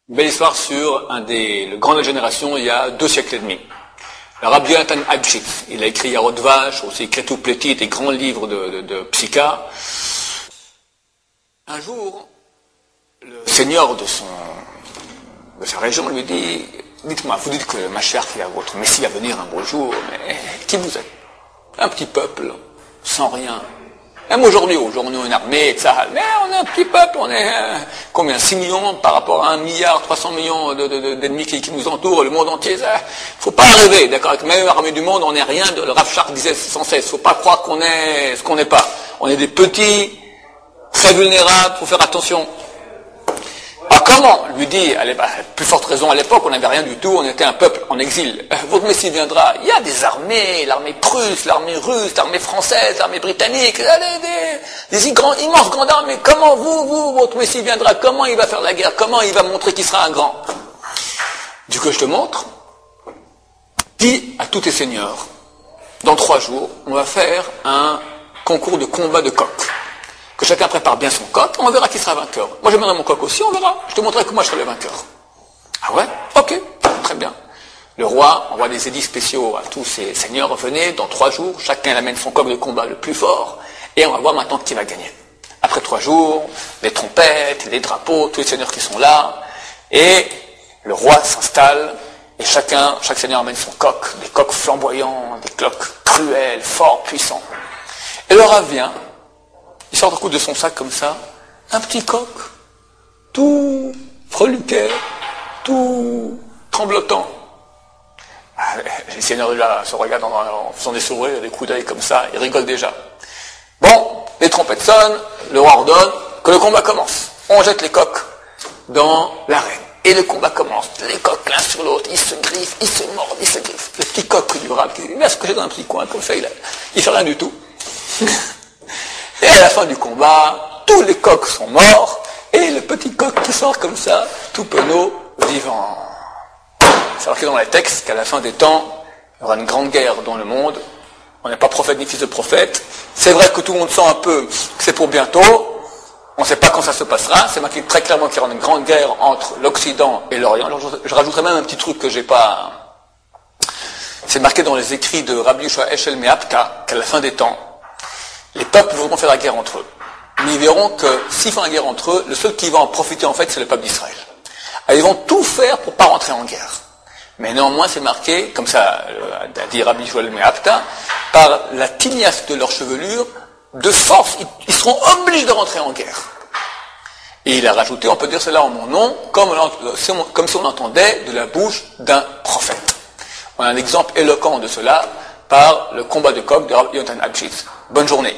Une belle histoire sur le grand de la génération il y a 2 siècles et demi. Le Rabbi Yonatan Abshitz, il a écrit Yarod Vache, aussi Kretou Pleti, des grands livres de psycha. Un jour, le seigneur de sa région lui dit, dites-moi, vous dites que Mashiach, votre Messie va venir un beau jour, mais qui vous êtes? Un petit peuple, sans rien. Même aujourd'hui, on a une armée, etc. Mais on est un petit peuple, on est combien? 6 millions par rapport à 1 milliard 300 millions d'ennemis qui nous entourent, le monde entier. Faut pas rêver, d'accord? Avec même l'armée du monde, on n'est rien. Le Rav Shark disait sans cesse, faut pas croire qu'on est ce qu'on n'est pas. On est des petits, très vulnérables, faut faire attention. Alors comment? Lui dit, à plus forte raison à l'époque, on n'avait rien du tout, on était un peuple en exil. Votre Messie viendra, il y a des armées, l'armée prusse, l'armée russe, l'armée française, l'armée britannique, des immenses grandes armées. Comment votre Messie viendra? Comment il va faire la guerre? Comment il va montrer qu'il sera un grand? Du coup, je te montre. Dis à tous tes seigneurs, dans 3 jours, on va faire un concours de combat de coqs. Que chacun prépare bien son coq, on verra qui sera vainqueur. Moi, je mènerai mon coq aussi, on verra. Je te montrerai que moi, je serai le vainqueur. Ah ouais? Ok, très bien. Le roi envoie des édits spéciaux à tous ses seigneurs. Venez, dans 3 jours, chacun amène son coq de combat le plus fort, et on va voir maintenant qui va gagner. Après 3 jours, les trompettes, les drapeaux, tous les seigneurs qui sont là, et le roi s'installe, et chaque seigneur amène son coq, des coqs flamboyants, des coqs cruels, forts, puissants. Et le roi vient, il sort d'un coup de son sac comme ça, un petit coq, tout freluquet, tout tremblotant. Les seigneurs là se regardent en faisant des sourires, des coups d'œil comme ça, ils rigolent déjà. Bon, les trompettes sonnent, le roi ordonne que le combat commence. On jette les coqs dans l'arène. Et le combat commence. Les coqs l'un sur l'autre, ils se griffent, ils se mordent, ils se griffent. Le petit coq du rab, il va se coucher dans un petit coin comme ça, il fait rien du tout. Et à la fin du combat, tous les coqs sont morts, et le petit coq qui sort comme ça, tout penaud, vivant. C'est marqué dans les textes qu'à la fin des temps, il y aura une grande guerre dans le monde. On n'est pas prophète ni fils de prophète. C'est vrai que tout le monde sent un peu que c'est pour bientôt. On ne sait pas quand ça se passera. C'est marqué très clairement qu'il y aura une grande guerre entre l'Occident et l'Orient. Alors je rajouterai même un petit truc que j'ai pas... C'est marqué dans les écrits de Rabbi Yoshua Eshel Meapta qu'à la fin des temps, les peuples voudront faire la guerre entre eux. Mais ils verront que s'ils font la guerre entre eux, le seul qui va en profiter en fait, c'est le peuple d'Israël. Alors, ils vont tout faire pour ne pas rentrer en guerre. Mais néanmoins, c'est marqué, comme ça a dit Rabbi Joël Meapta, par la tignasse de leur chevelure, de force, ils seront obligés de rentrer en guerre. Et il a rajouté, on peut dire cela en mon nom, comme si on entendait de la bouche d'un prophète. On a un exemple éloquent de cela par le combat de coq de Rabbi Yonatan Abshitz. Bonne journée.